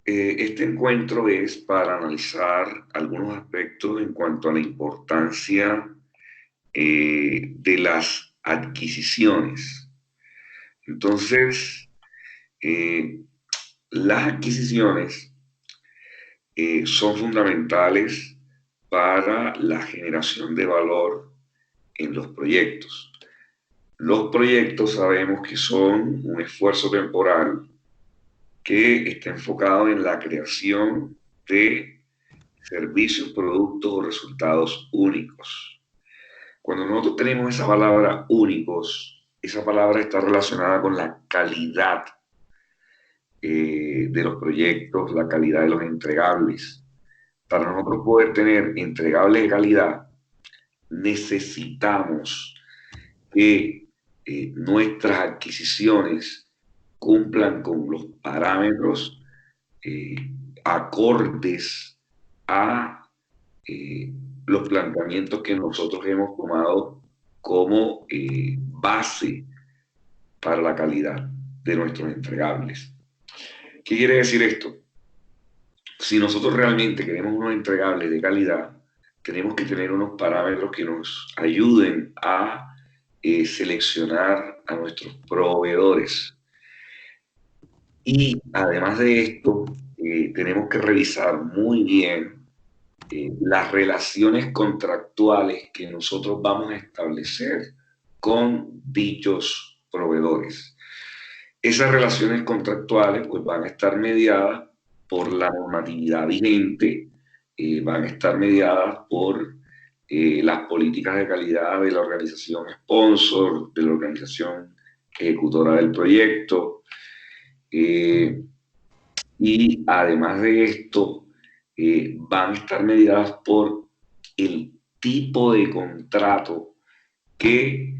Este encuentro es para analizar algunos aspectos en cuanto a la importancia de las adquisiciones. Entonces, eh, las adquisiciones son fundamentales para la generación de valor en los proyectos. Los proyectos sabemos que son un esfuerzo temporal que está enfocado en la creación de servicios, productos o resultados únicos. Cuando nosotros tenemos esa palabra únicos, esa palabra está relacionada con la calidad de los proyectos, la calidad de los entregables. Para nosotros poder tener entregables de calidad, necesitamos que nuestras adquisiciones cumplan con los parámetros eh, acordes a los planteamientos que nosotros hemos tomado como base para la calidad de nuestros entregables. ¿Qué quiere decir esto? Si nosotros realmente queremos unos entregables de calidad, tenemos que tener unos parámetros que nos ayuden a seleccionar a nuestros proveedores. Y además de esto, tenemos que revisar muy bien las relaciones contractuales que nosotros vamos a establecer con dichos proveedores. Esas relaciones contractuales pues van a estar mediadas por la normatividad vigente, van a estar mediadas por las políticas de calidad de la organización sponsor, de la organización ejecutora del proyecto, y además de esto, van a estar mediadas por el tipo de contrato que,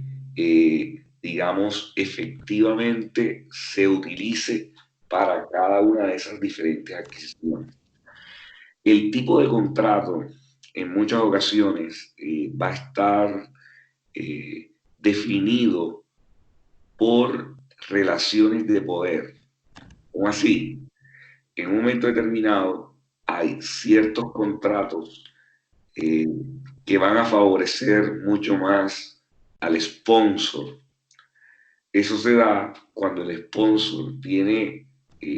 digamos, efectivamente se utilice para cada una de esas diferentes adquisiciones. El tipo de contrato en muchas ocasiones va a estar definido por relaciones de poder. ¿Cómo así? En un momento determinado hay ciertos contratos eh, que van a favorecer mucho más al sponsor. Eso se da cuando el sponsor tiene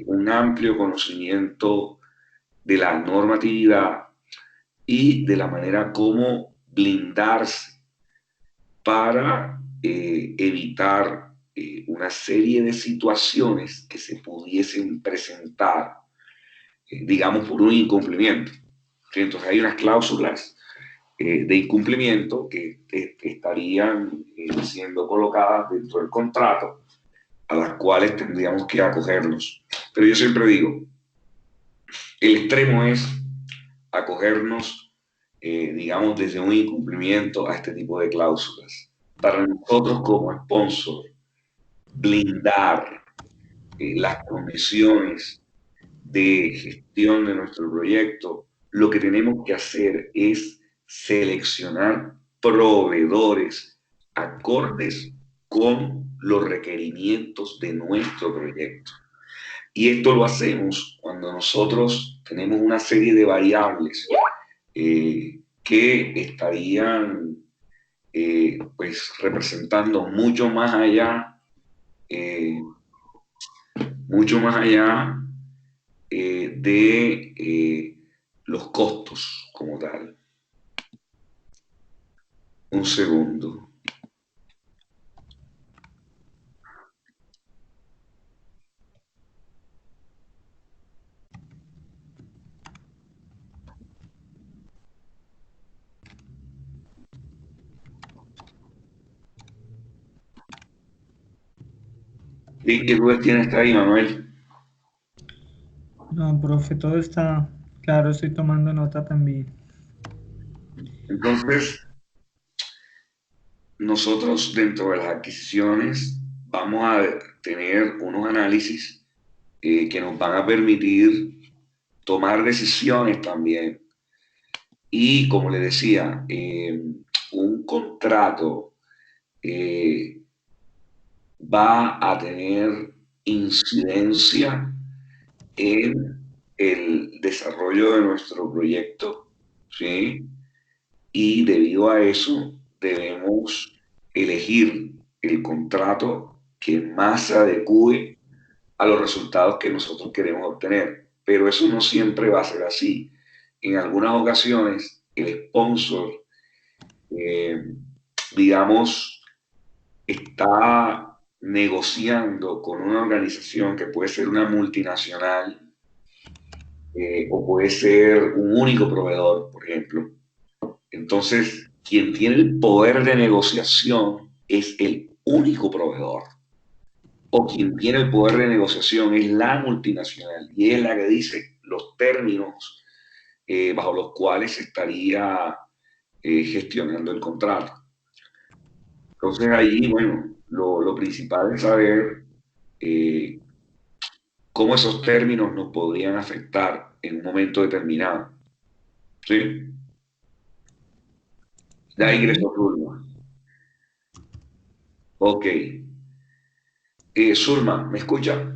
un amplio conocimiento de la normatividad y de la manera como blindarse para evitar una serie de situaciones que se pudiesen presentar, digamos, por un incumplimiento. ¿Sí? Entonces hay unas cláusulas de incumplimiento que estarían siendo colocadas dentro del contrato, a las cuales tendríamos que acogernos. Pero yo siempre digo, el extremo es acogernos, digamos, desde un incumplimiento a este tipo de cláusulas. Para nosotros como sponsor, blindar las condiciones de gestión de nuestro proyecto, lo que tenemos que hacer es seleccionar proveedores acordes con los requerimientos de nuestro proyecto. Y esto lo hacemos cuando nosotros tenemos una serie de variables que estarían pues representando eh, mucho más allá de los costos como tal. Un segundo. ¿Qué dudas tienes ahí, Manuel? No, profe, todo está claro, estoy tomando nota también. Entonces, nosotros dentro de las adquisiciones vamos a tener unos análisis que nos van a permitir tomar decisiones también. Y como le decía, un contrato eh, va a tener incidencia en el desarrollo de nuestro proyecto, ¿sí? Y debido a eso debemos elegir el contrato que más se adecue a los resultados que nosotros queremos obtener. Pero eso no siempre va a ser así. En algunas ocasiones, el sponsor, eh, digamos, está negociando con una organización que puede ser una multinacional o puede ser un único proveedor, por ejemplo. Entonces, quien tiene el poder de negociación es el único proveedor. O quien tiene el poder de negociación es la multinacional y es la que dice los términos bajo los cuales se estaría gestionando el contrato. Entonces allí, bueno, lo principal es saber eh, cómo esos términos nos podrían afectar en un momento determinado. ¿Sí? Ya Sí. ingresó Zulma. Ok. Zulma, ¿me escucha?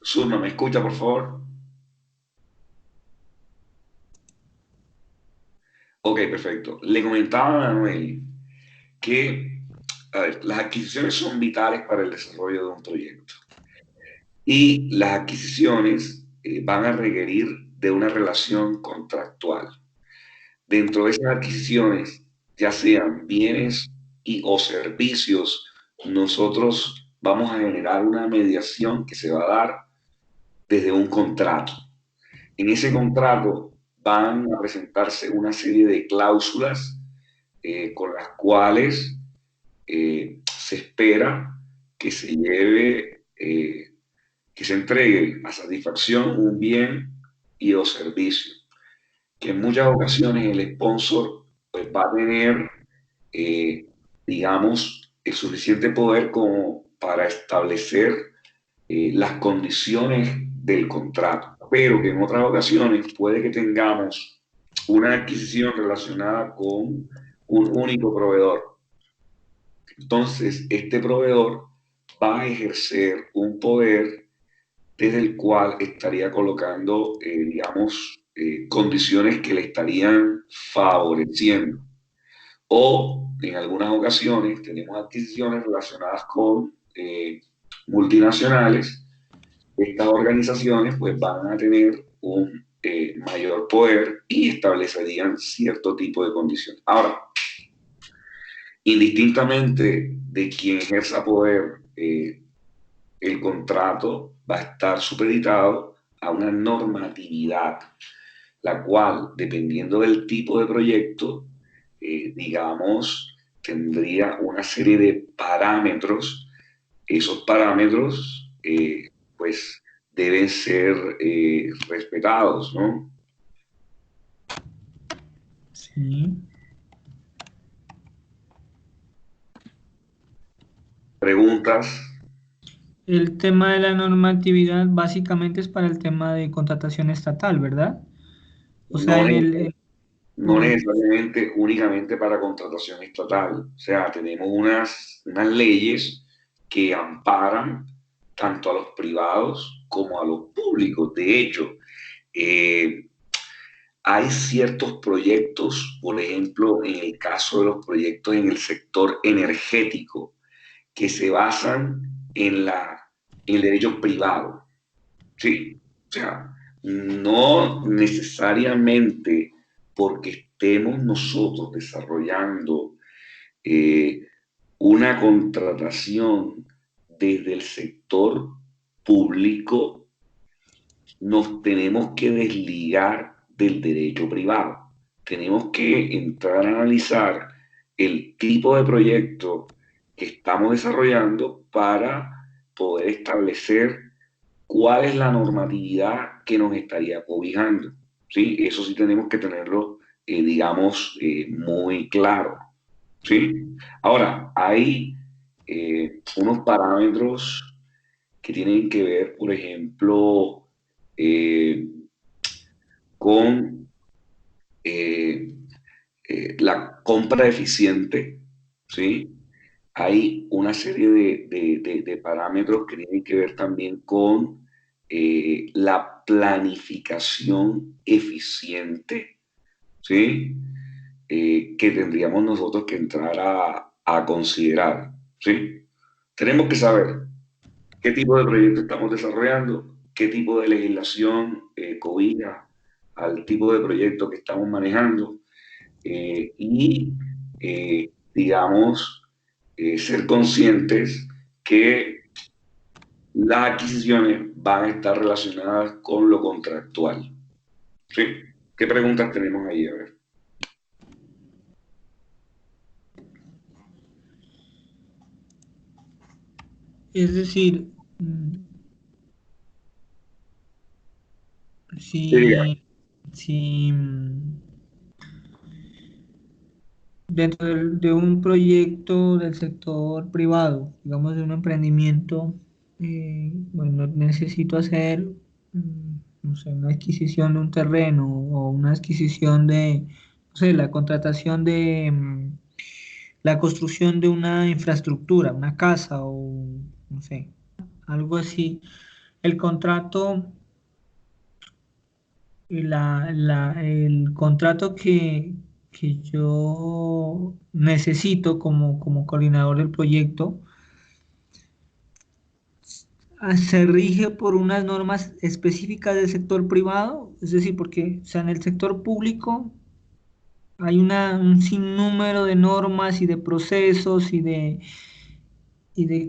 Zulma, ¿me escucha, por favor? Ok, perfecto. Le comentaba a Manuel que, a ver, las adquisiciones son vitales para el desarrollo de un proyecto. Y las adquisiciones van a requerir de una relación contractual. Dentro de esas adquisiciones, ya sean bienes y o servicios, nosotros vamos a generar una mediación que se va a dar desde un contrato. En ese contrato van a presentarse una serie de cláusulas con las cuales se espera que se lleve, que se entregue a satisfacción un bien y o servicio, que en muchas ocasiones el sponsor pues, va a tener, eh, digamos, el suficiente poder como para establecer las condiciones del contrato, pero que en otras ocasiones puede que tengamos una adquisición relacionada con un único proveedor. Entonces, este proveedor va a ejercer un poder desde el cual estaría colocando, digamos, condiciones que le estarían favoreciendo. O en algunas ocasiones tenemos adquisiciones relacionadas con multinacionales. Estas organizaciones pues van a tener un mayor poder y establecerían cierto tipo de condiciones. Ahora, indistintamente de quien ejerza poder, el contrato va a estar supeditado a una normatividad, la cual, dependiendo del tipo de proyecto, digamos, tendría una serie de parámetros. Esos parámetros, pues, deben ser respetados, ¿no? Sí. Preguntas. El tema de la normatividad básicamente es para el tema de contratación estatal, ¿verdad? O sea, No, en no o- necesariamente únicamente para contratación estatal. O sea, tenemos unas leyes que amparan tanto a los privados como a los públicos. De hecho, eh, hay ciertos proyectos, por ejemplo, en el caso de los proyectos en el sector energético, que se basan en el derecho privado. Sí, o sea, no necesariamente porque estemos nosotros desarrollando eh, una contratación desde el sector público, nos tenemos que desligar del derecho privado. Tenemos que entrar a analizar el tipo de proyecto que estamos desarrollando para poder establecer cuál es la normatividad que nos estaría cobijando. ¿Sí? Eso sí tenemos que tenerlo, digamos, muy claro. ¿Sí? Ahora, hay unos parámetros que tienen que ver, por ejemplo, eh, con eh, la compra eficiente, ¿sí? Hay una serie de parámetros que tienen que ver también con la planificación eficiente, ¿sí? Que tendríamos nosotros que entrar a considerar, ¿sí? Tenemos que saber qué tipo de proyecto estamos desarrollando, qué tipo de legislación cobija al tipo de proyecto que estamos manejando y, digamos, ser conscientes que las adquisiciones van a estar relacionadas con lo contractual. ¿Sí? ¿Qué preguntas tenemos ahí? A ver. Es decir, Sí, diga. si, si dentro de un proyecto del sector privado, digamos de un emprendimiento, bueno, necesito hacer, no sé, una adquisición de un terreno o una adquisición de, no sé, la contratación de la construcción de una infraestructura, una casa o, no sé, algo así. El contrato el contrato que yo necesito como coordinador del proyecto se rige por unas normas específicas del sector privado, es decir, porque o sea, en el sector público hay un sinnúmero de normas y de procesos y de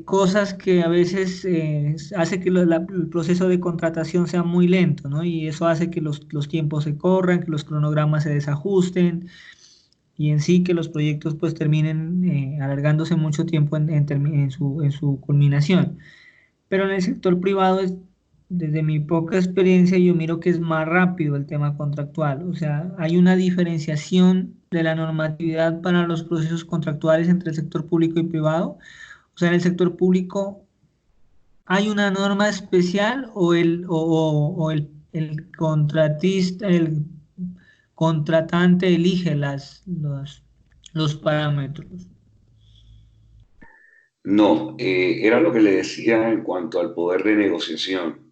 cosas que a veces hace que el proceso de contratación sea muy lento, ¿no? Y eso hace que los tiempos se corran, que los cronogramas se desajusten y en sí que los proyectos pues terminen alargándose mucho tiempo en su culminación. Pero en el sector privado, desde mi poca experiencia, yo miro que es más rápido el tema contractual. O sea, hay una diferenciación de la normatividad para los procesos contractuales entre el sector público y privado. O sea, en el sector público hay una norma especial o el contratista, el contratante elige los parámetros. No, era lo que le decía en cuanto al poder de negociación.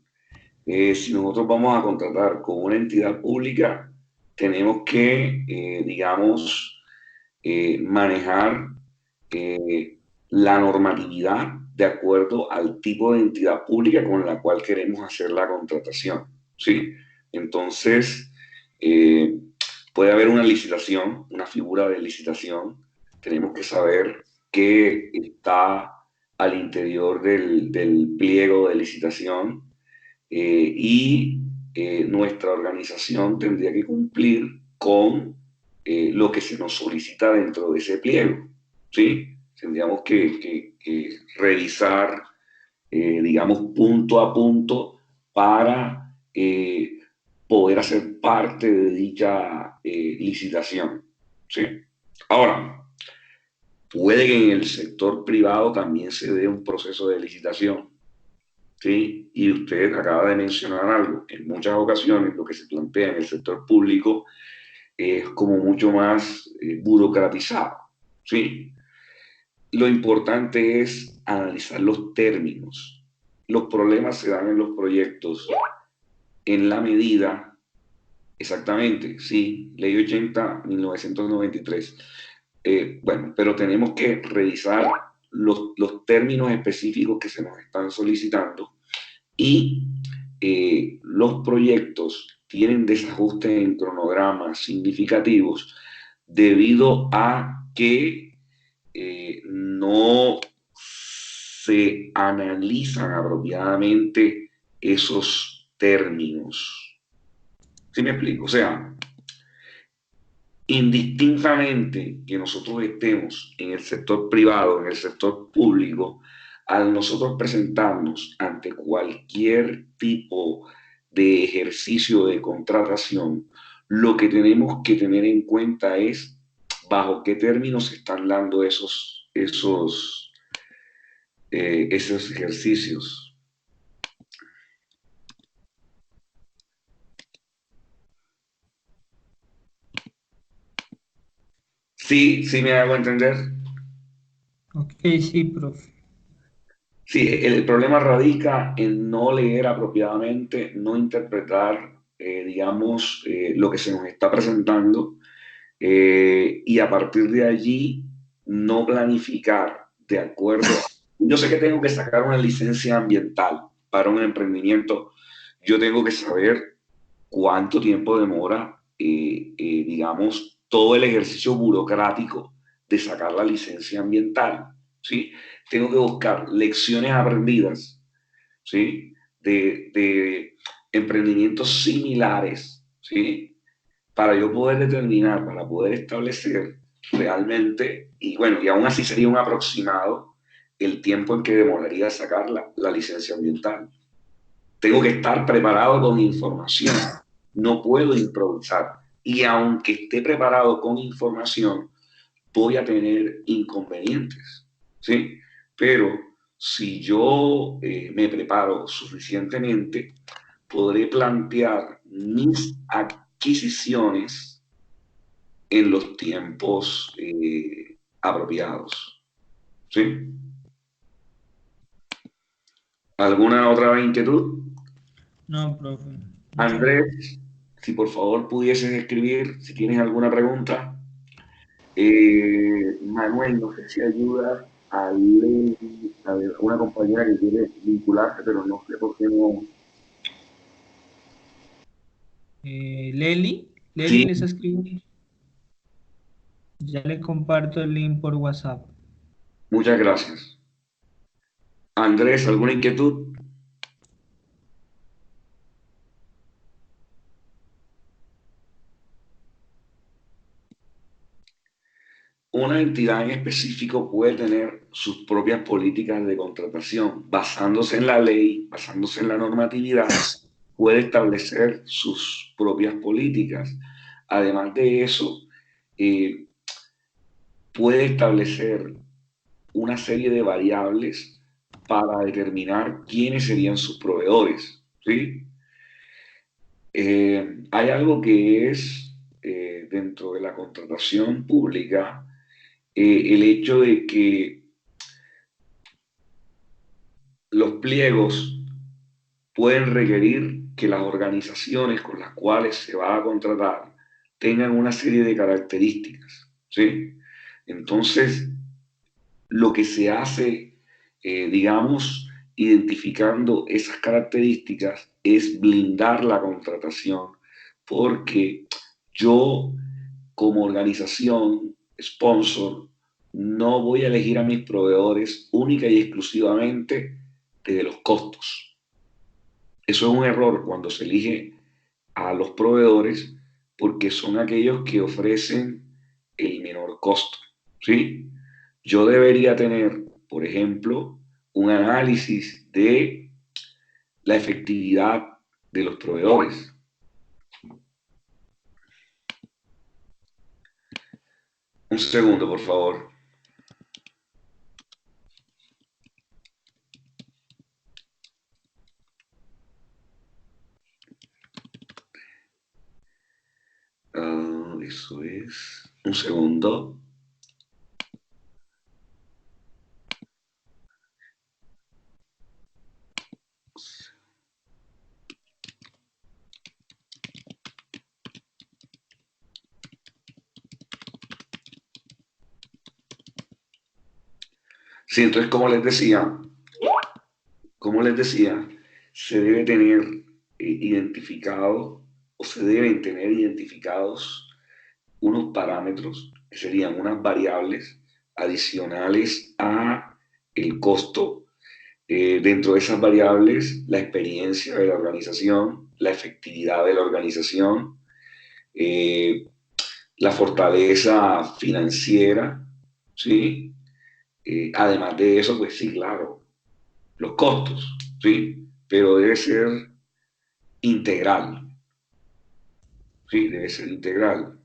Si nosotros vamos a contratar con una entidad pública, tenemos que, digamos, manejar la normatividad de acuerdo al tipo de entidad pública con la cual queremos hacer la contratación, ¿sí? Entonces, eh, puede haber una licitación, una figura de licitación. Tenemos que saber qué está al interior del pliego de licitación y nuestra organización tendría que cumplir con lo que se nos solicita dentro de ese pliego, ¿sí? Tendríamos que revisar, digamos, punto a punto para poder hacer parte de dicha licitación, ¿sí? Ahora, puede que en el sector privado también se dé un proceso de licitación, ¿sí? Y usted acaba de mencionar algo. En muchas ocasiones lo que se plantea en el sector público es como mucho más burocratizado, ¿sí? Lo importante es analizar los términos. Los problemas se dan en los proyectos en la medida, exactamente, sí, Ley 80, 1993. Bueno, pero tenemos que revisar los términos específicos que se nos están solicitando y los proyectos tienen desajustes en cronogramas significativos debido a que no se analizan apropiadamente esos términos. ¿Sí me explico? O sea, indistintamente que nosotros estemos en el sector privado, en el sector público, al nosotros presentarnos ante cualquier tipo de ejercicio de contratación, lo que tenemos que tener en cuenta es bajo qué términos se están dando esos ejercicios. Sí, sí me hago entender. Ok, sí, profe. Sí, el problema radica en no leer apropiadamente, no interpretar, digamos, lo que se nos está presentando y a partir de allí no planificar de acuerdo. Yo sé que tengo que sacar una licencia ambiental para un emprendimiento. Yo tengo que saber cuánto tiempo demora, digamos, todo el ejercicio burocrático de sacar la licencia ambiental, ¿sí? Tengo que buscar lecciones aprendidas, ¿sí? De emprendimientos similares, ¿sí? Para yo poder determinar, para poder establecer realmente, y bueno, y aún así sería un aproximado el tiempo en que demoraría sacar la licencia ambiental. Tengo que estar preparado con información, no puedo improvisar. Y aunque esté preparado con información, voy a tener inconvenientes, ¿sí? Pero si yo me preparo suficientemente, podré plantear mis adquisiciones en los tiempos apropiados, ¿sí? ¿Alguna otra inquietud? No, profe. Muchas gracias. Andrés, si por favor pudieses escribir, si tienes alguna pregunta. Manuel, no sé si ayuda a Lely, a ver, una compañera que quiere vincularse, pero no sé por qué no. Leli Sí, les escribo. Ya le comparto el link por WhatsApp. muchas gracias. Andrés, ¿alguna inquietud? Una entidad en específico puede tener sus propias políticas de contratación, basándose en la ley, basándose en la normatividad, puede establecer sus propias políticas. Además de eso, eh, puede establecer una serie de variables para determinar quiénes serían sus proveedores, ¿sí? Hay algo que es dentro de la contratación pública, el hecho de que los pliegos pueden requerir que las organizaciones con las cuales se va a contratar tengan una serie de características, ¿sí? Entonces, lo que se hace, digamos, identificando esas características es blindar la contratación, porque yo como organización, sponsor, no voy a elegir a mis proveedores única y exclusivamente de los costos. Eso es un error cuando se elige a los proveedores porque son aquellos que ofrecen el menor costo, ¿sí? Yo debería tener, por ejemplo, un análisis de la efectividad de los proveedores. Un segundo, por favor. Eso es. Un segundo. Sí, entonces, como les decía, se debe tener identificado o se deben tener identificados unos parámetros que serían unas variables adicionales a el costo. Dentro de esas variables, la experiencia de la organización, la efectividad de la organización, eh, la fortaleza financiera, ¿sí? Además de eso, pues sí, claro, los costos, ¿sí? Pero debe ser integral, ¿sí? Debe ser integral.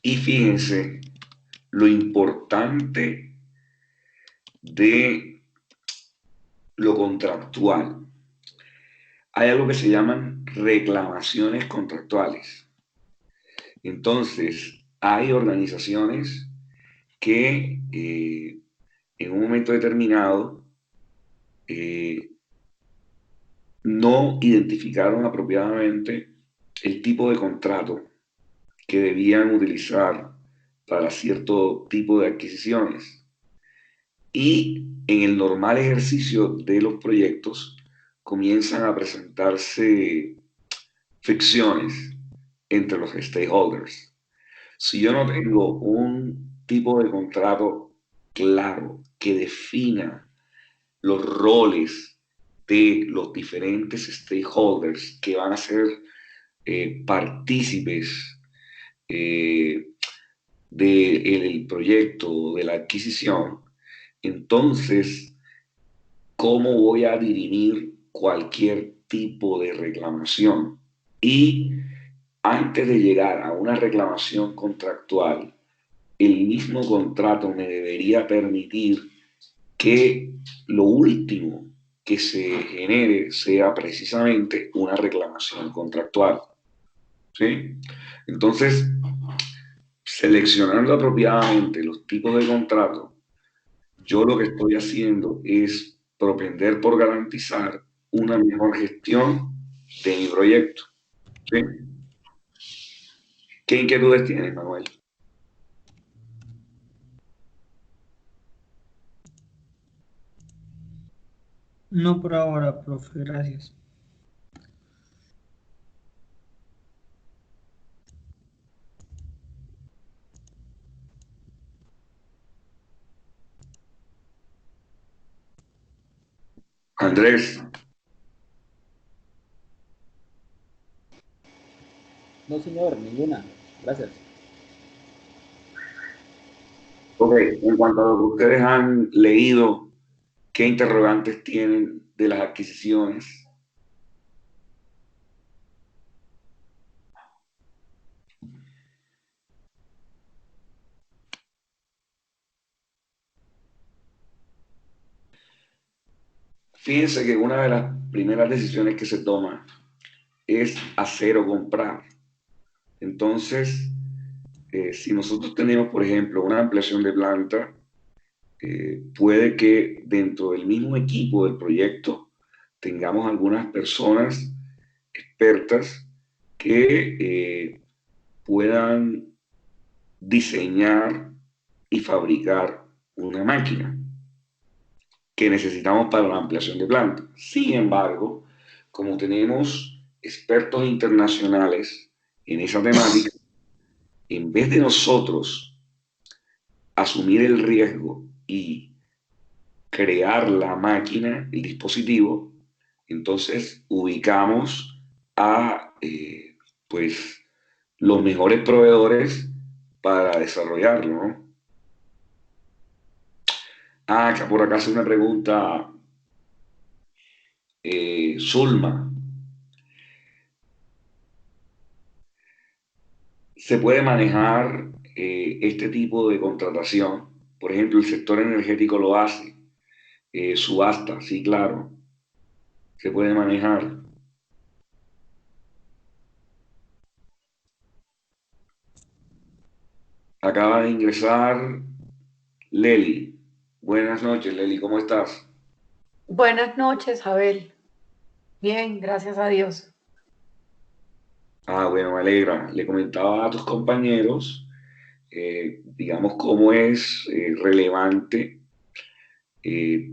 Y fíjense lo importante de lo contractual. Hay algo que se llaman reclamaciones contractuales. Entonces, hay organizaciones que en un momento determinado no identificaron apropiadamente el tipo de contrato que debían utilizar para cierto tipo de adquisiciones. Y en el normal ejercicio de los proyectos comienzan a presentarse fricciones entre los stakeholders. Si yo no tengo un tipo de contrato claro que defina los roles de los diferentes stakeholders que van a ser partícipes del proyecto, de la adquisición, entonces, ¿cómo voy a dirimir cualquier tipo de reclamación? Y antes de llegar a una reclamación contractual, el mismo contrato me debería permitir que lo último que se genere sea precisamente una reclamación contractual. ¿Sí? Entonces, seleccionando apropiadamente los tipos de contrato, yo lo que estoy haciendo es propender por garantizar una mejor gestión de mi proyecto. ¿Sí? ¿Qué inquietudes tienes, Manuel? No por ahora, profe, gracias. Andrés, No, señor, ninguna. Gracias. ok, en cuanto a lo que ustedes han leído, ¿qué interrogantes tienen de las adquisiciones? Fíjense que una de las primeras decisiones que se toma es hacer o comprar. Entonces, si nosotros tenemos, por ejemplo, una ampliación de planta, puede que dentro del mismo equipo del proyecto tengamos algunas personas expertas que puedan diseñar y fabricar una máquina que necesitamos para la ampliación de planta. Sin embargo, como tenemos expertos internacionales en esa temática, en vez de nosotros asumir el riesgo y crear la máquina, el dispositivo, entonces ubicamos a pues los mejores proveedores para desarrollarlo, ¿no? Ah, acá por acá hace una pregunta Zulma. ¿Se puede manejar este tipo de contratación? Por ejemplo, el sector energético lo hace. Subasta, sí, claro. Se puede manejar. Acaba de ingresar Leli. Buenas noches, Leli, ¿cómo estás? Buenas noches, Abel. Bien, gracias a Dios. Ah, bueno, me alegra. Le comentaba a tus compañeros, digamos, cómo es relevante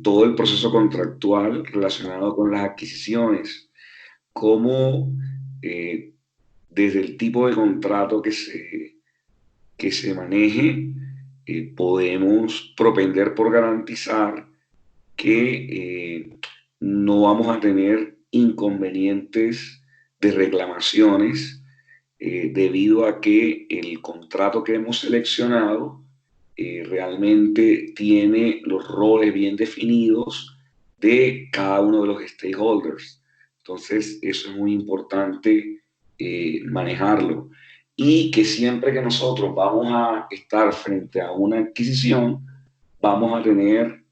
todo el proceso contractual relacionado con las adquisiciones, cómo eh, desde el tipo de contrato que se maneje, podemos propender por garantizar que no vamos a tener inconvenientes de reclamaciones debido a que el contrato que hemos seleccionado realmente tiene los roles bien definidos de cada uno de los stakeholders. Entonces, eso es muy importante manejarlo. y que siempre que nosotros vamos a estar frente a una adquisición, vamos a tener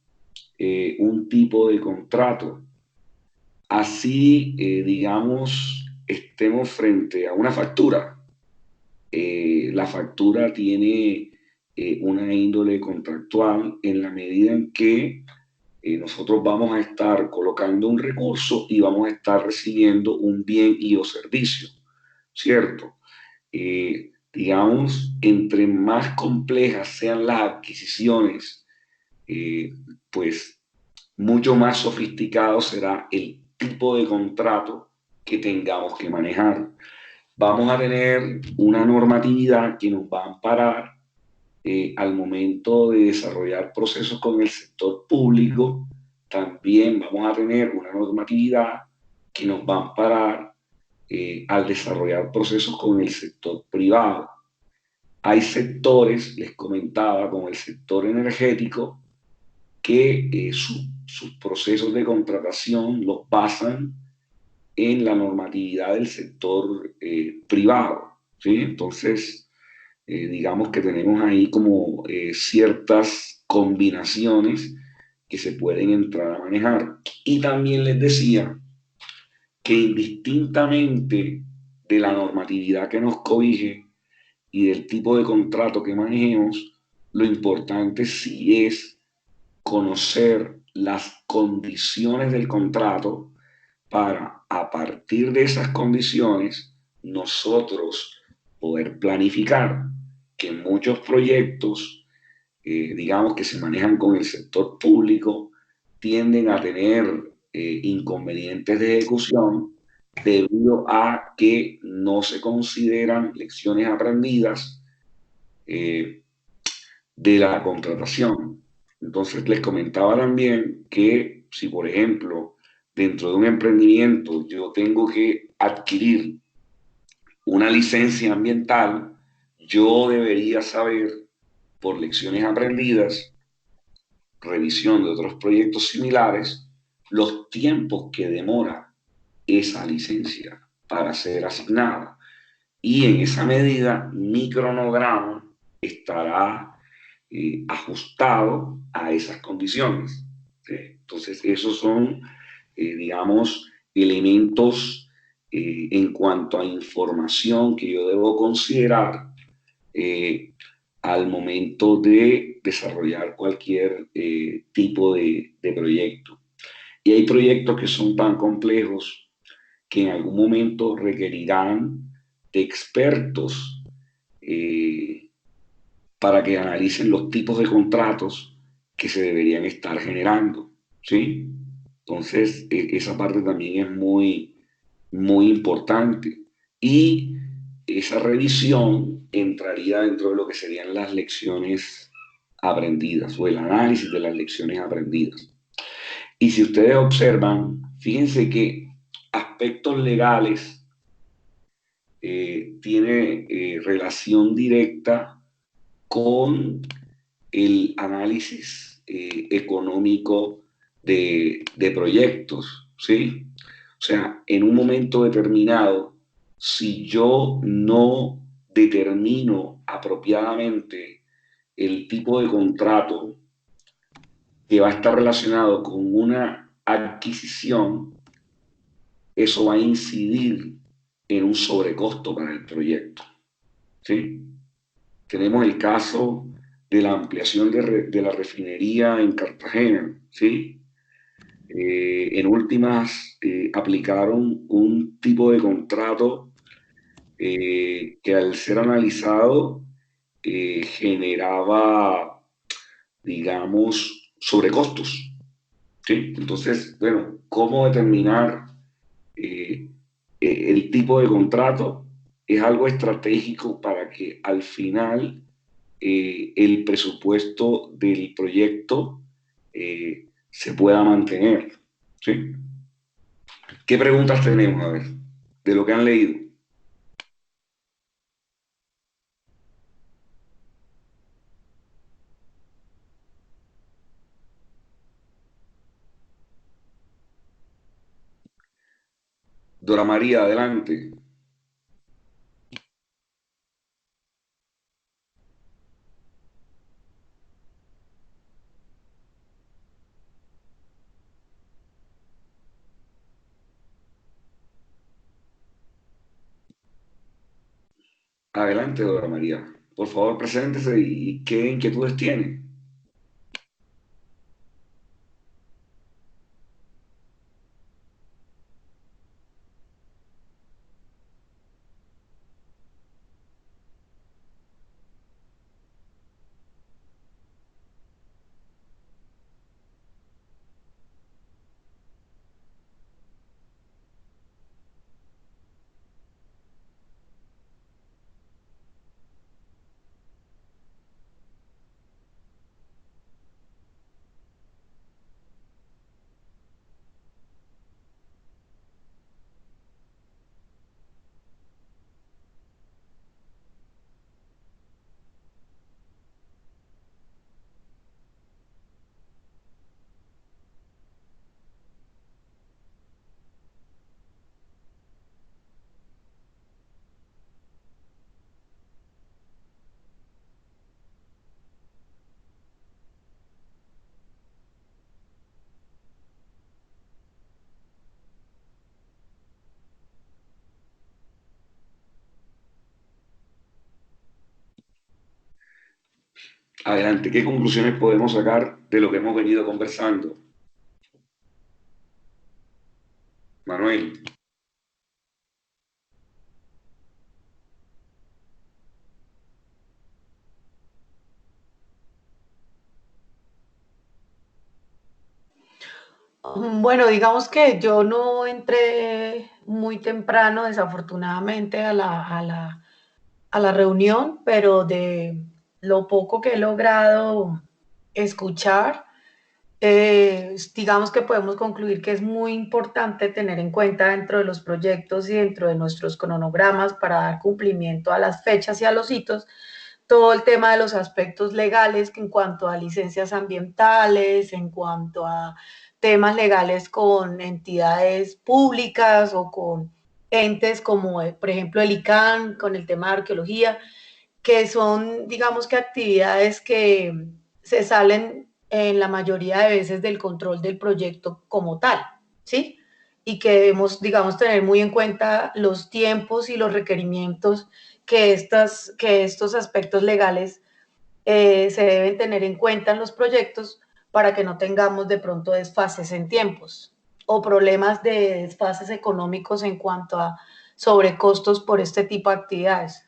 un tipo de contrato. Así, digamos, estemos frente a una factura. La factura tiene una índole contractual en la medida en que nosotros vamos a estar colocando un recurso y vamos a estar recibiendo un bien y o servicio, ¿cierto? Digamos, entre más complejas sean las adquisiciones, pues mucho más sofisticado será el tipo de contrato que tengamos que manejar. Vamos a tener una normatividad que nos va a amparar al momento de desarrollar procesos con el sector público. También vamos a tener una normatividad que nos va a amparar al desarrollar procesos con el sector privado. Hay sectores, les comentaba, como el sector energético, que sus procesos de contratación los basan en la normatividad del sector privado, ¿sí? Entonces, digamos que tenemos ahí como ciertas combinaciones que se pueden entrar a manejar. Y también les decía que indistintamente de la normatividad que nos cobije y del tipo de contrato que manejemos, lo importante sí es conocer las condiciones del contrato para, a partir de esas condiciones, nosotros poder planificar que muchos proyectos, digamos, que se manejan con el sector público, tienden a tener inconvenientes de ejecución debido a que no se consideran lecciones aprendidas eh, de la contratación. Entonces les comentaba también que si, por ejemplo, dentro de un emprendimiento yo tengo que adquirir una licencia ambiental, yo debería saber, por lecciones aprendidas, revisión de otros proyectos similares, los tiempos que demora esa licencia para ser asignada. Y en esa medida, mi cronograma estará ajustado a esas condiciones. Entonces, esos son, digamos, elementos en cuanto a información que yo debo considerar eh, al momento de desarrollar cualquier tipo de proyecto. Y hay proyectos que son tan complejos que en algún momento requerirán de expertos para que analicen los tipos de contratos que se deberían estar generando, ¿sí? Entonces, esa parte también es muy, muy importante. Y esa revisión entraría dentro de lo que serían las lecciones aprendidas o el análisis de las lecciones aprendidas. Y si ustedes observan, fíjense que aspectos legales tiene relación directa con el análisis económico de proyectos, ¿sí? O sea, en un momento determinado, si yo no determino apropiadamente el tipo de contrato que va a estar relacionado con una adquisición, eso va a incidir en un sobrecosto para el proyecto, ¿sí? Tenemos el caso de la ampliación de la refinería en Cartagena, ¿sí? En últimas, aplicaron un tipo de contrato que al ser analizado generaba, digamos, sobrecostos, ¿sí? Entonces, bueno, ¿cómo determinar el tipo de contrato? Es algo estratégico para que al final el presupuesto del proyecto se pueda mantener, ¿sí? ¿Qué preguntas tenemos, a ver, de lo que han leído? Dora María, adelante. Adelante, Dora María. Por favor, preséntese y qué inquietudes tiene. Adelante, ¿qué conclusiones podemos sacar de lo que hemos venido conversando? Manuel. Bueno, digamos que yo no entré muy temprano, desafortunadamente, a la reunión, pero de lo poco que he logrado escuchar, digamos que podemos concluir que es muy importante tener en cuenta dentro de los proyectos y dentro de nuestros cronogramas para dar cumplimiento a las fechas y a los hitos, todo el tema de los aspectos legales que en cuanto a licencias ambientales, en cuanto a temas legales con entidades públicas o con entes como, por ejemplo, el ICANN, con el tema de arqueología, que son, digamos que actividades que se salen en la mayoría de veces del control del proyecto como tal, ¿sí? Y que debemos, digamos, tener muy en cuenta los tiempos y los requerimientos que estos aspectos legales se deben tener en cuenta en los proyectos para que no tengamos de pronto desfases en tiempos o problemas de desfases económicos en cuanto a sobrecostos por este tipo de actividades.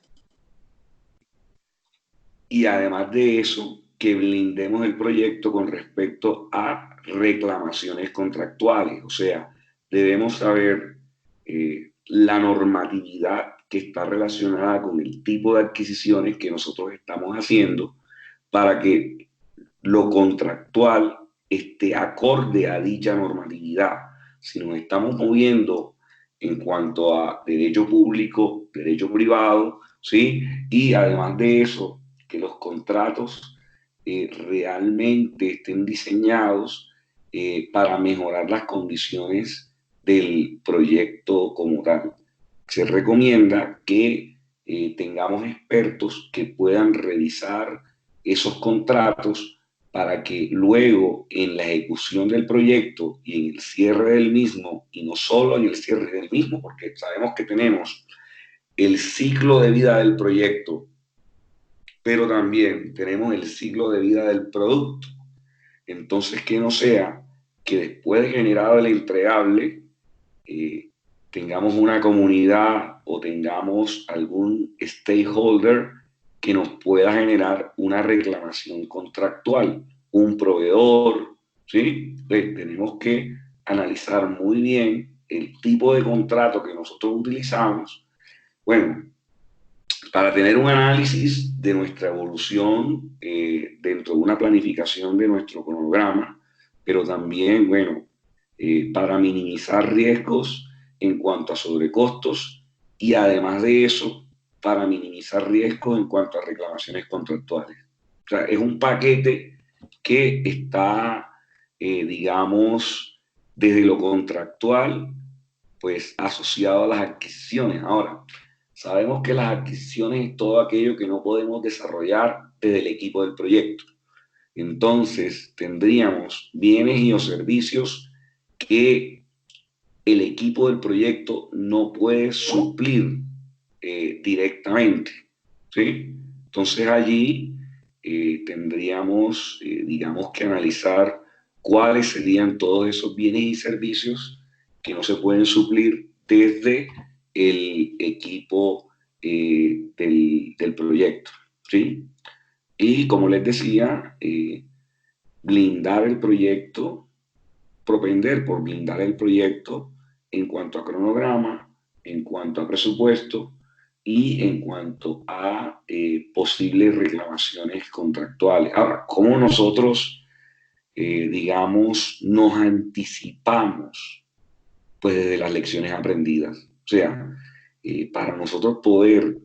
Y además de eso, que blindemos el proyecto con respecto a reclamaciones contractuales. O sea, debemos saber la normatividad que está relacionada con el tipo de adquisiciones que nosotros estamos haciendo para que lo contractual esté acorde a dicha normatividad. Si nos estamos moviendo en cuanto a derecho público, derecho privado, ¿sí? Y además de eso, que los contratos realmente estén diseñados para mejorar las condiciones del proyecto como tal. Se recomienda que tengamos expertos que puedan revisar esos contratos para que luego en la ejecución del proyecto y en el cierre del mismo, y no solo en el cierre del mismo, porque sabemos que tenemos el ciclo de vida del proyecto, pero también tenemos el ciclo de vida del producto. Entonces, que no sea que después de generado el entregable, tengamos una comunidad o tengamos algún stakeholder que nos pueda generar una reclamación contractual, un proveedor, ¿sí? Pues tenemos que analizar muy bien el tipo de contrato que nosotros utilizamos, bueno, para tener un análisis de nuestra evolución dentro de una planificación de nuestro cronograma, pero también, bueno, para minimizar riesgos en cuanto a sobrecostos y además de eso, para minimizar riesgos en cuanto a reclamaciones contractuales. O sea, es un paquete que está, digamos, desde lo contractual, pues asociado a las adquisiciones. Ahora, sabemos que las adquisiciones es todo aquello que no podemos desarrollar desde el equipo del proyecto. Entonces, tendríamos bienes y o servicios que el equipo del proyecto no puede suplir directamente. ¿sí? Entonces allí tendríamos, digamos, que analizar cuáles serían todos esos bienes y servicios que no se pueden suplir desde el equipo del proyecto, ¿sí? Y como les decía, blindar el proyecto, propender por blindar el proyecto en cuanto a cronograma, en cuanto a presupuesto y en cuanto a posibles reclamaciones contractuales. Ahora, ¿cómo nosotros, digamos, nos anticipamos pues desde las lecciones aprendidas? O sea, para nosotros poder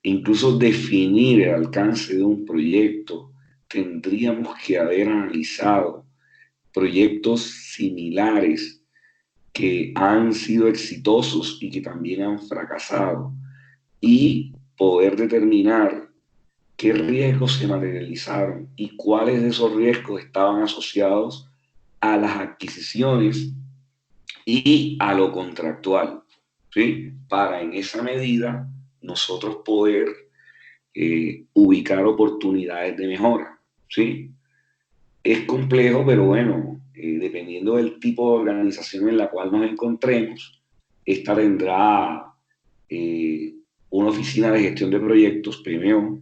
incluso definir el alcance de un proyecto, tendríamos que haber analizado proyectos similares que han sido exitosos y que también han fracasado y poder determinar qué riesgos se materializaron y cuáles de esos riesgos estaban asociados a las adquisiciones y a lo contractual, ¿sí? Para en esa medida nosotros poder ubicar oportunidades de mejora, ¿sí? Es complejo, pero bueno, dependiendo del tipo de organización en la cual nos encontremos, esta tendrá una oficina de gestión de proyectos primero,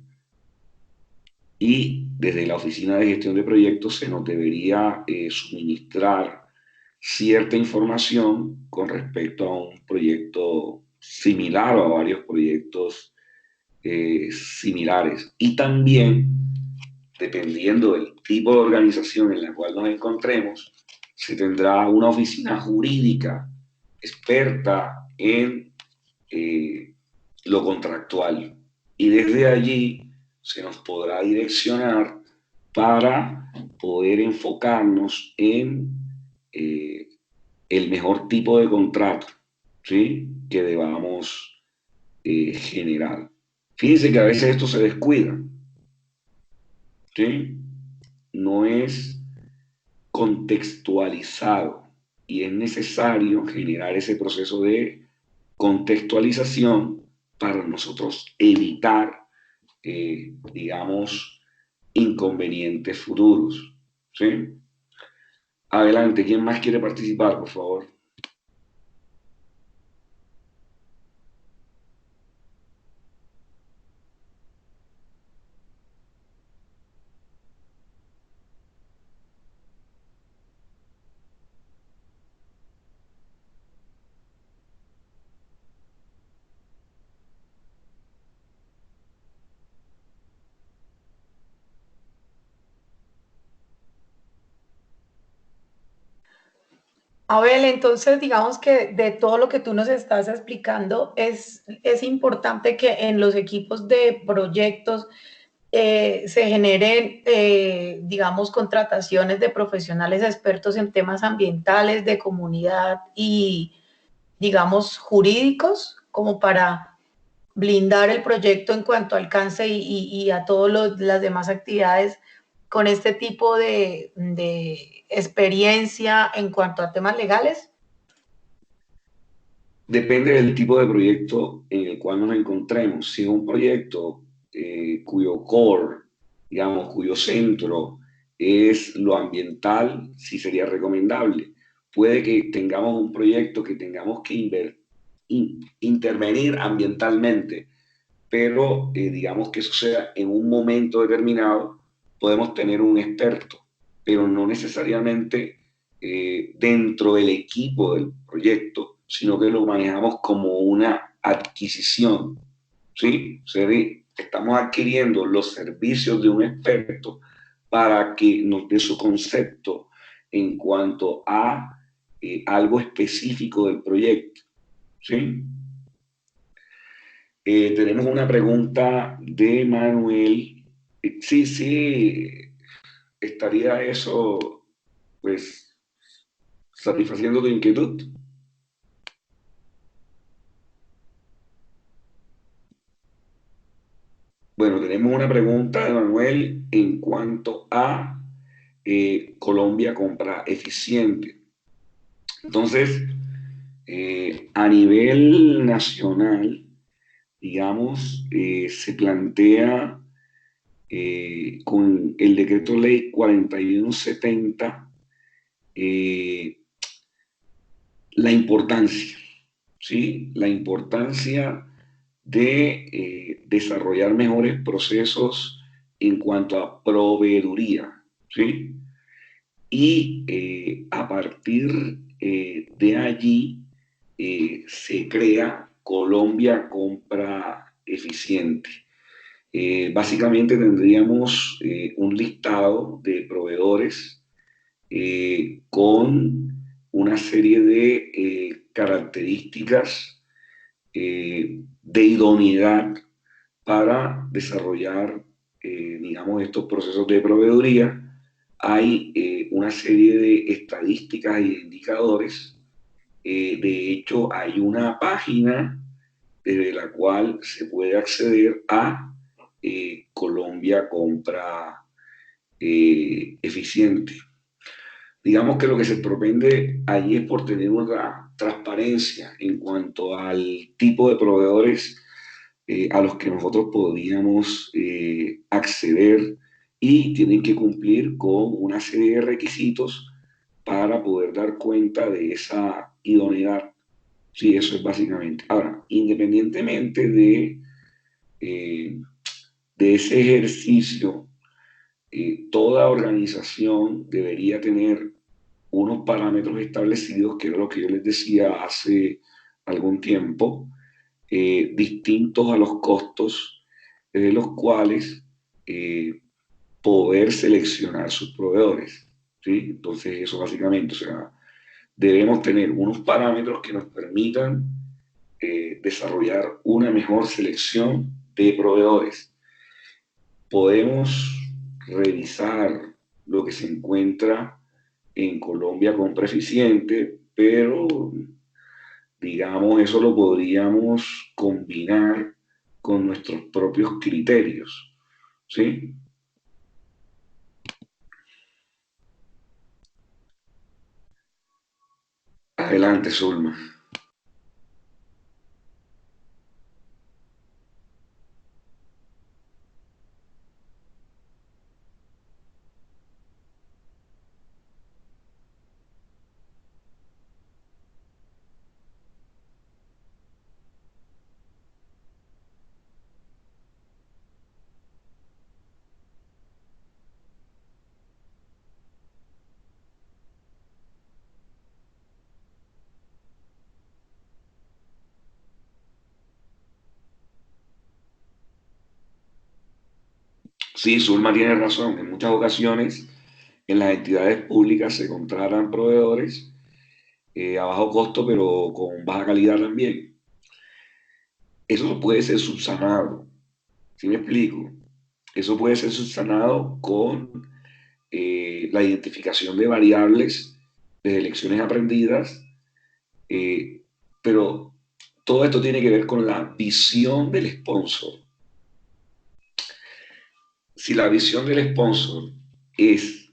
y desde la oficina de gestión de proyectos se nos debería suministrar cierta información con respecto a un proyecto similar o a varios proyectos similares. Y también, dependiendo del tipo de organización en la cual nos encontremos, se tendrá una oficina jurídica experta en lo contractual. Y desde allí se nos podrá direccionar para poder enfocarnos en el mejor tipo de contrato, ¿sí? Que debamos generar. Fíjense que a veces esto se descuida, ¿sí? No es contextualizado y es necesario generar ese proceso de contextualización para nosotros evitar, digamos, inconvenientes futuros, ¿sí? Adelante, ¿quién más quiere participar, por favor? Abel, entonces digamos que de todo lo que tú nos estás explicando, es importante que en los equipos de proyectos se generen, digamos, contrataciones de profesionales expertos en temas ambientales, de comunidad y, digamos, jurídicos, como para blindar el proyecto en cuanto a alcance y a todas las demás actividades con este tipo de experiencia en cuanto a temas legales? Depende del tipo de proyecto en el cual nos encontremos. Si es un proyecto cuyo core, digamos, cuyo centro es lo ambiental, sí sería recomendable. Puede que tengamos un proyecto que tengamos que intervenir ambientalmente, pero digamos que eso sea en un momento determinado, podemos tener un experto, pero no necesariamente dentro del equipo del proyecto, sino que lo manejamos como una adquisición, ¿sí? O sea, estamos adquiriendo los servicios de un experto para que nos dé su concepto en cuanto a algo específico del proyecto, ¿sí? Tenemos una pregunta de Manuel. Sí, sí, estaría eso, pues, satisfaciendo tu inquietud. Bueno, tenemos una pregunta de Manuel en cuanto a Colombia compra eficiente. Entonces, a nivel nacional, digamos, se plantea con el decreto ley 4170 la importancia, ¿sí? La importancia de desarrollar mejores procesos en cuanto a proveeduría, ¿sí? Y a partir de allí se crea Colombia Compra Eficiente. Básicamente tendríamos un listado de proveedores con una serie de características de idoneidad para desarrollar, digamos, estos procesos de proveeduría. Hay una serie de estadísticas e indicadores. De hecho, hay una página desde la cual se puede acceder a Colombia Compra Eficiente. Digamos que lo que se propende allí es por tener una transparencia en cuanto al tipo de proveedores a los que nosotros podríamos acceder, y tienen que cumplir con una serie de requisitos para poder dar cuenta de esa idoneidad. Sí, eso es básicamente. Ahora, independientemente de ese ejercicio, toda organización debería tener unos parámetros establecidos, que era lo que yo les decía hace algún tiempo, distintos a los costos, de los cuales poder seleccionar sus proveedores, ¿sí? Entonces eso básicamente, o sea, debemos tener unos parámetros que nos permitan desarrollar una mejor selección de proveedores. Podemos revisar lo que se encuentra en Colombia Compra Eficiente, pero digamos, eso lo podríamos combinar con nuestros propios criterios, ¿sí? Adelante, Zulma. Sí, Zulma tiene razón. En muchas ocasiones, en las entidades públicas se contratan proveedores a bajo costo, pero con baja calidad también. Eso puede ser subsanado. ¿Sí me explico? Eso puede ser subsanado con la identificación de variables de lecciones aprendidas, pero todo esto tiene que ver con la visión del sponsor. Si la visión del sponsor es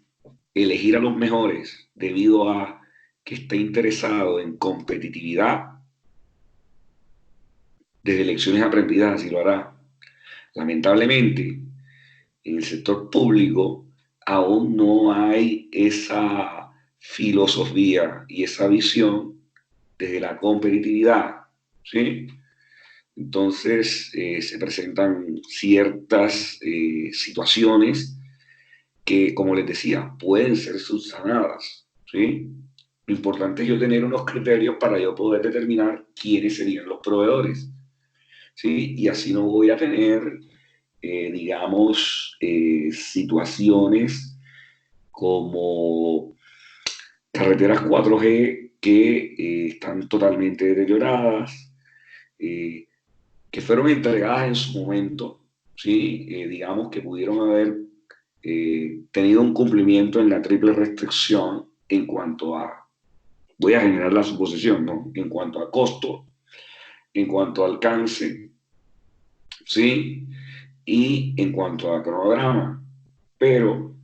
elegir a los mejores debido a que está interesado en competitividad, desde lecciones aprendidas así lo hará. Lamentablemente, en el sector público aún no hay esa filosofía y esa visión desde la competitividad, ¿sí? Entonces se presentan ciertas situaciones que, como les decía, pueden ser subsanadas, ¿sí? Lo importante es yo tener unos criterios para yo poder determinar quiénes serían los proveedores, ¿sí? Y así no voy a tener, digamos, situaciones como carreteras 4G que están totalmente deterioradas, que fueron entregadas en su momento, ¿sí? Digamos que pudieron haber tenido un cumplimiento en la triple restricción en cuanto a, voy a generar la suposición, ¿no? En cuanto a costo, en cuanto a alcance, ¿sí? Y en cuanto a cronograma, pero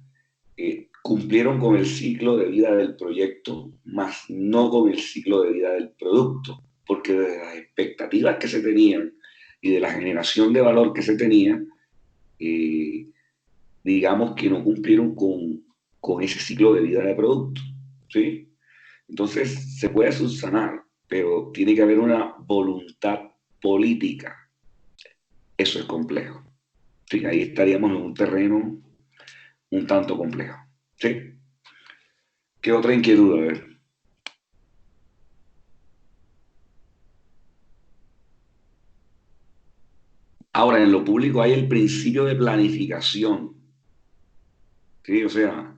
cumplieron con el ciclo de vida del proyecto, más no con el ciclo de vida del producto, porque desde las expectativas que se tenían y de la generación de valor que se tenía, digamos que no cumplieron con ese ciclo de vida de producto, ¿sí? Entonces se puede subsanar, pero tiene que haber una voluntad política. Eso es complejo. Sí, ahí estaríamos en un terreno un tanto complejo. ¿Sí? ¿Qué otra inquietud? A ver. Ahora, en lo público hay el principio de planificación. ¿Sí? O sea,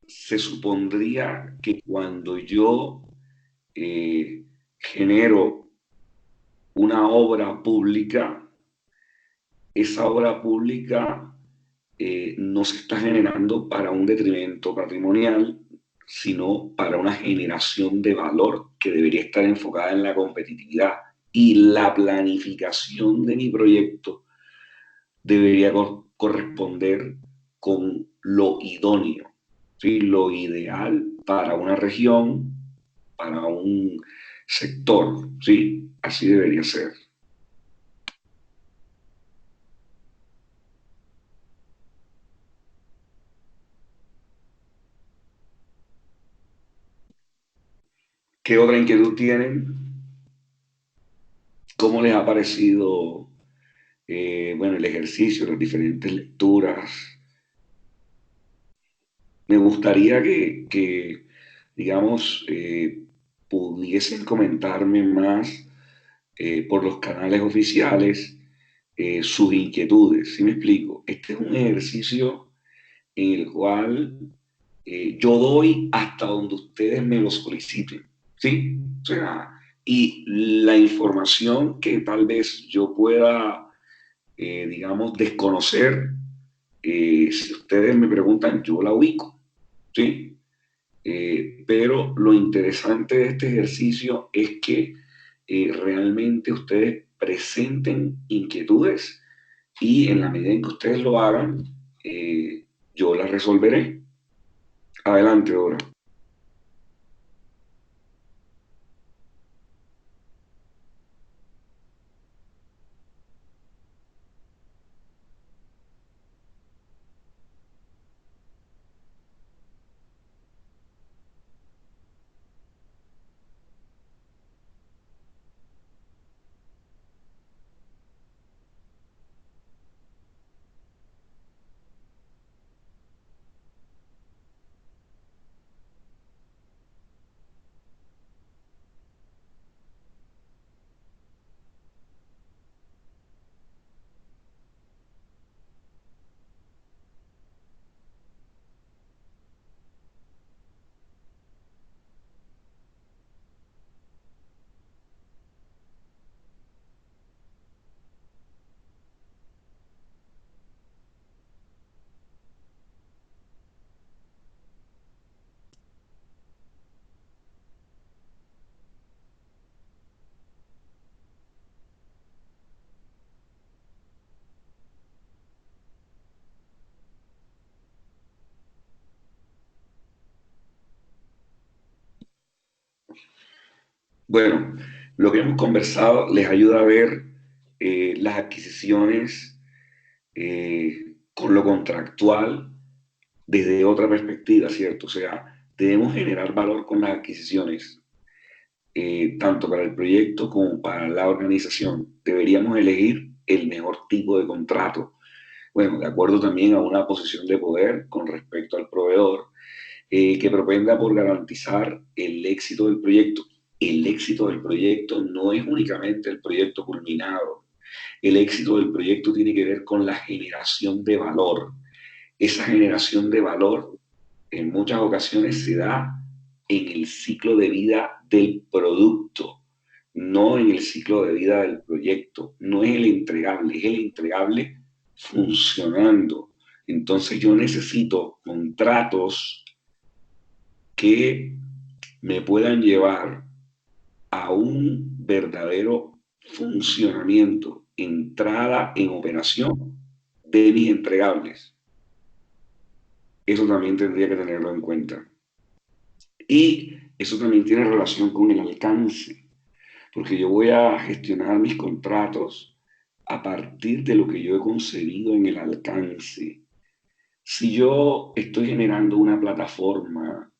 se supondría que cuando yo genero una obra pública, esa obra pública no se está generando para un detrimento patrimonial, sino para una generación de valor que debería estar enfocada en la competitividad. Y la planificación de mi proyecto debería corresponder con lo idóneo, ¿sí? Lo ideal para una región, para un sector, ¿sí? Así debería ser. ¿Qué otra inquietud tienen? ¿Cómo les ha parecido bueno, el ejercicio, las diferentes lecturas? Me gustaría que digamos, pudiesen comentarme más por los canales oficiales sus inquietudes. ¿Sí me explico? Este es un ejercicio en el cual yo doy hasta donde ustedes me lo soliciten. ¿Sí? O sea, y la información que tal vez yo pueda, digamos, desconocer, si ustedes me preguntan, yo la ubico. ¿Sí? Pero lo interesante de este ejercicio es que realmente ustedes presenten inquietudes y en la medida en que ustedes lo hagan, yo las resolveré. Adelante, Dora. Bueno, lo que hemos conversado les ayuda a ver las adquisiciones con lo contractual desde otra perspectiva, ¿cierto? O sea, debemos generar valor con las adquisiciones, tanto para el proyecto como para la organización. Deberíamos elegir el mejor tipo de contrato, bueno, de acuerdo también a una posición de poder con respecto al proveedor, que propenda por garantizar el éxito del proyecto. El éxito del proyecto no es únicamente el proyecto culminado. El éxito del proyecto tiene que ver con la generación de valor. Esa generación de valor en muchas ocasiones se da en el ciclo de vida del producto, no en el ciclo de vida del proyecto. No es el entregable, es el entregable funcionando. Entonces yo necesito contratos que me puedan llevar a un verdadero funcionamiento, entrada en operación de mis entregables. Eso también tendría que tenerlo en cuenta. Y eso también tiene relación con el alcance. porque yo voy a gestionar mis contratos a partir de lo que yo he concebido en el alcance. Si yo estoy generando una plataforma,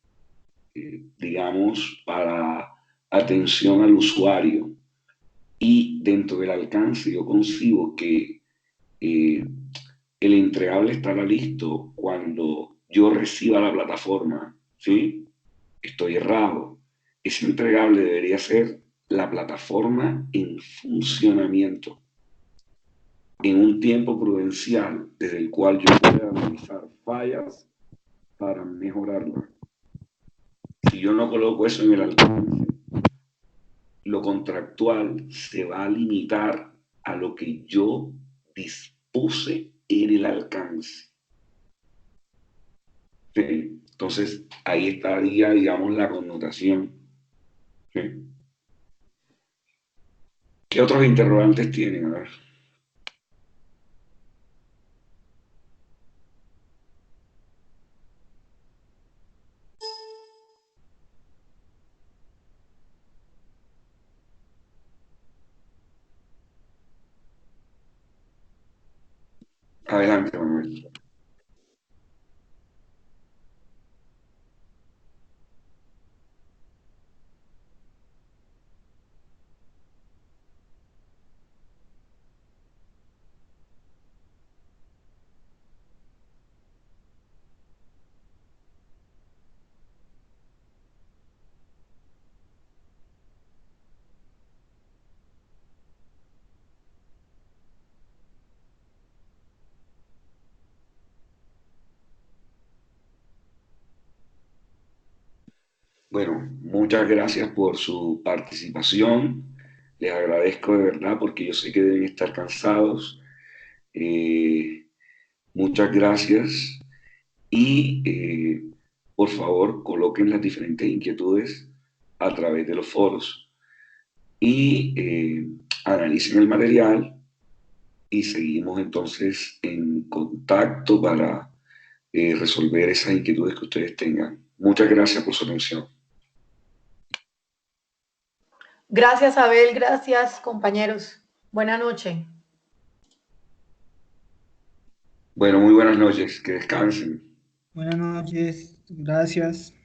digamos, para atención al usuario, y dentro del alcance yo concibo que eh, el entregable estará listo cuando yo reciba la plataforma, ¿sí? Estoy errado. Ese entregable debería ser la plataforma en funcionamiento, en un tiempo prudencial desde el cual yo pueda analizar fallas para mejorarla. Si yo no coloco eso en el alcance, lo contractual se va a limitar a lo que yo dispuse en el alcance. ¿Sí? Entonces, ahí estaría, digamos, la connotación. ¿Sí? ¿Qué otros interrogantes tienen? A ver. Adelante, Manuel. Bueno, muchas gracias por su participación. Les agradezco de verdad porque yo sé que deben estar cansados. Eh, muchas gracias y por favor coloquen las diferentes inquietudes a través de los foros y analicen el material y seguimos entonces en contacto para resolver esas inquietudes que ustedes tengan. Muchas gracias por su atención. Gracias, Abel. Gracias, compañeros. Buena noche. Bueno, muy buenas noches. Que descansen. Buenas noches, gracias.